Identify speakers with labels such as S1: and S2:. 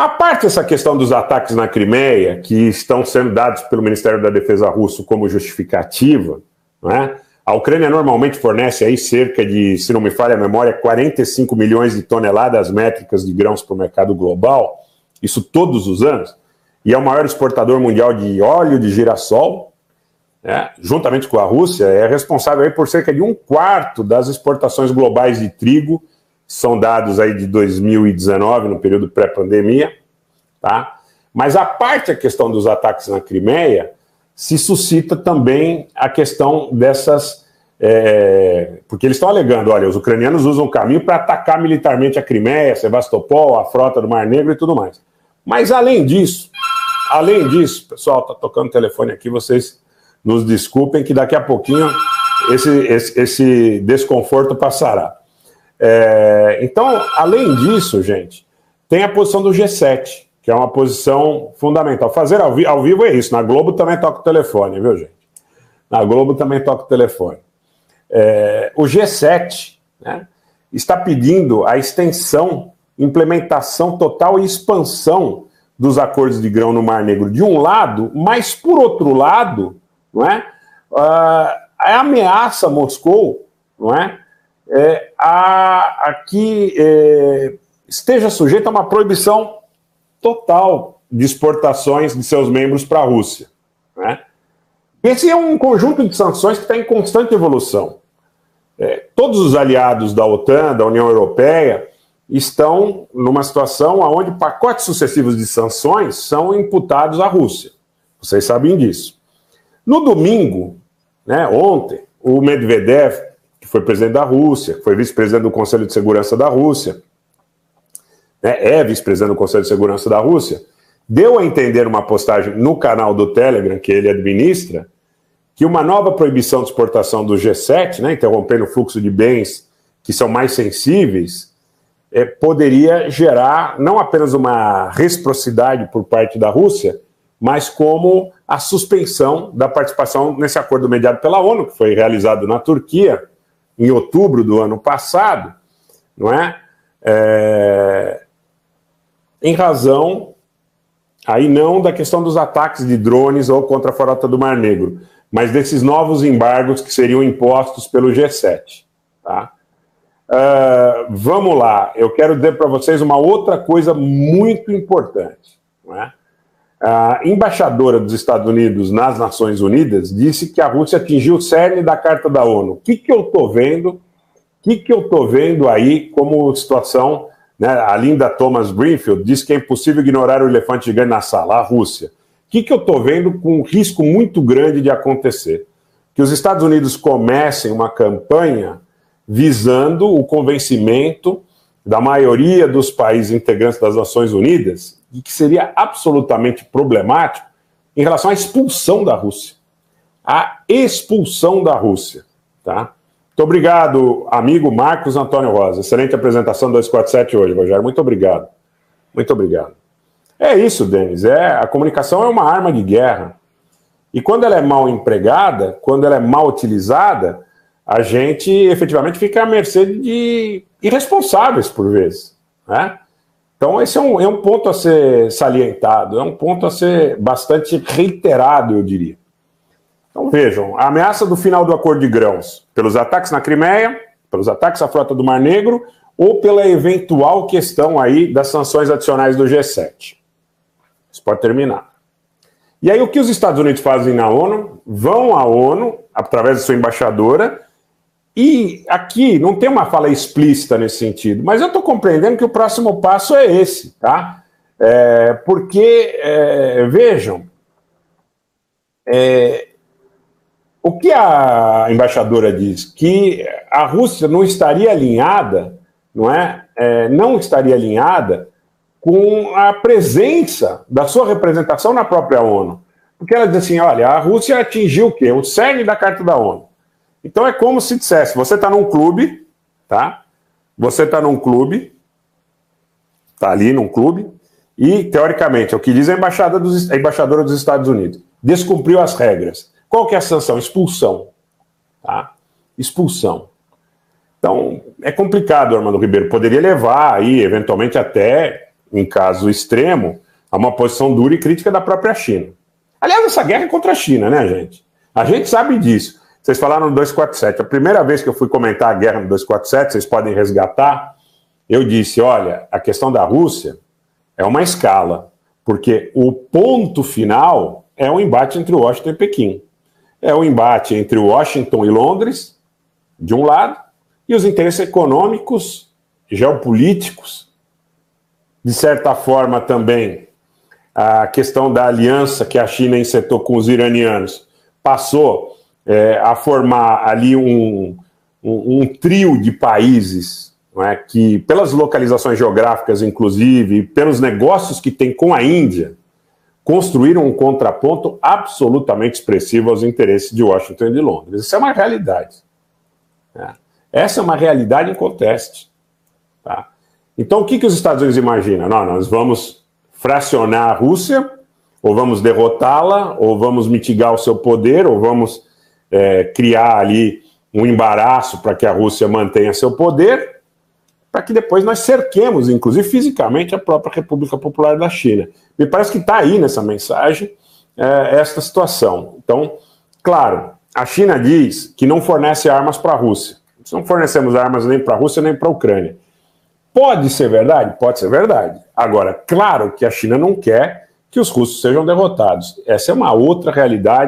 S1: A parte essa questão dos ataques na Crimeia, que estão sendo dados pelo Ministério da Defesa russo como justificativa, não é? A Ucrânia normalmente fornece aí cerca de, se não me falha a memória, 45 milhões de toneladas métricas de grãos para o mercado global, isso todos os anos, e é o maior exportador mundial de óleo de girassol, né? Juntamente com a Rússia, é responsável aí por cerca de 1/4 das exportações globais de trigo, são dados aí de 2019, no período pré-pandemia, tá? Mas a questão dos ataques na Crimeia, se suscita também a questão dessas... porque eles estão alegando, olha, os ucranianos usam o caminho para atacar militarmente a Crimeia, Sebastopol, a frota do Mar Negro e tudo mais. Mas além disso, pessoal, está tocando o telefone aqui, vocês nos desculpem que daqui a pouquinho esse desconforto passará. Então, além disso, gente, tem a posição do G7, que é uma posição fundamental. Fazer ao vivo é isso. Na Globo também toca o telefone, viu, gente? Na Globo também toca o telefone. O G7, né, está pedindo a extensão, implementação total e expansão dos acordos de grão no Mar Negro, de um lado, mas, por outro lado, não é, a ameaça a Moscou, não é, a que esteja sujeita a uma proibição total de exportações de seus membros para a Rússia. Né? Esse é um conjunto de sanções que está em constante evolução. Todos os aliados da OTAN, da União Europeia, estão numa situação onde pacotes sucessivos de sanções são imputados à Rússia. Vocês sabem disso. No domingo, né, ontem, o Medvedev, que foi presidente da Rússia, que foi vice-presidente do Conselho de Segurança da Rússia, né, vice-presidente do Conselho de Segurança da Rússia, deu a entender uma postagem no canal do Telegram, que ele administra, que uma nova proibição de exportação do G7, né, interrompendo o fluxo de bens que são mais sensíveis, poderia gerar não apenas uma reciprocidade por parte da Rússia, mas como a suspensão da participação nesse acordo mediado pela ONU, que foi realizado na Turquia em outubro do ano passado, não é? Em razão, aí não da questão dos ataques de drones ou contra a frota do Mar Negro, mas desses novos embargos que seriam impostos pelo G7. Tá? Vamos lá, eu quero dizer para vocês uma outra coisa muito importante. Não é? A embaixadora dos Estados Unidos nas Nações Unidas disse que a Rússia atingiu o cerne da Carta da ONU. O que eu estou vendo? O que eu estou vendo aí como situação, né? A Linda Thomas Greenfield disse que é impossível ignorar o elefante gigante na sala, a Rússia. O que eu estou vendo com um risco muito grande de acontecer? Que os Estados Unidos comecem uma campanha visando o convencimento da maioria dos países integrantes das Nações Unidas de que seria absolutamente problemático em relação à expulsão da Rússia. A expulsão da Rússia, tá? Muito obrigado, amigo Marcos Antônio Rosa. Excelente apresentação 247 hoje, Rogério. Muito obrigado. Muito obrigado. É isso, Denis. A comunicação é uma arma de guerra. E quando ela é mal empregada, quando ela é mal utilizada, a gente efetivamente fica à mercê de irresponsáveis, por vezes. Né? Então, esse é um ponto a ser salientado, é um ponto a ser bastante reiterado, eu diria. Então, vejam, a ameaça do final do acordo de grãos, pelos ataques na Crimeia, pelos ataques à frota do Mar Negro, ou pela eventual questão aí das sanções adicionais do G7. Isso pode terminar. E aí, o que os Estados Unidos fazem na ONU? Vão à ONU, através de sua embaixadora, e aqui não tem uma fala explícita nesse sentido, mas eu estou compreendendo que o próximo passo é esse, tá? Porque, vejam, o que a embaixadora diz? Que a Rússia não estaria alinhada, não estaria alinhada com a presença da sua representação na própria ONU. Porque ela diz assim, olha, a Rússia atingiu o quê? O cerne da Carta da ONU. Então é como se dissesse, você está num clube, tá? Você está num clube, está ali num clube, e, teoricamente, é o que diz a embaixadora dos Estados Unidos, descumpriu as regras. Qual que é a sanção? Expulsão. Tá? Expulsão. Então, é complicado, Armando Ribeiro. Poderia levar aí, eventualmente, até em caso extremo, a uma posição dura e crítica da própria China. Aliás, essa guerra é contra a China, né, gente? A gente sabe disso. Vocês falaram no 247. A primeira vez que eu fui comentar a guerra no 247, vocês podem resgatar, eu disse, olha, a questão da Rússia é uma escala, porque o ponto final é o embate entre Washington e Pequim. É o embate entre Washington e Londres, de um lado, e os interesses econômicos, geopolíticos, de certa forma também a questão da aliança que a China encetou com os iranianos passou a formar ali um trio de países, não é, que, pelas localizações geográficas, inclusive, e pelos negócios que tem com a Índia, construíram um contraponto absolutamente expressivo aos interesses de Washington e de Londres. Isso é uma realidade. Essa é uma realidade em conteste. Tá? Então, o que os Estados Unidos imaginam? Não, nós vamos fracionar a Rússia, ou vamos derrotá-la, ou vamos mitigar o seu poder, ou vamos criar ali um embaraço para que a Rússia mantenha seu poder, para que depois nós cerquemos, inclusive fisicamente, a própria República Popular da China. Me parece que está aí nessa mensagem esta situação. Então, claro, a China diz que não fornece armas para a Rússia. Nós não fornecemos armas nem para a Rússia nem para a Ucrânia. Pode ser verdade? Pode ser verdade. Agora, claro que a China não quer que os russos sejam derrotados. Essa é uma outra realidade.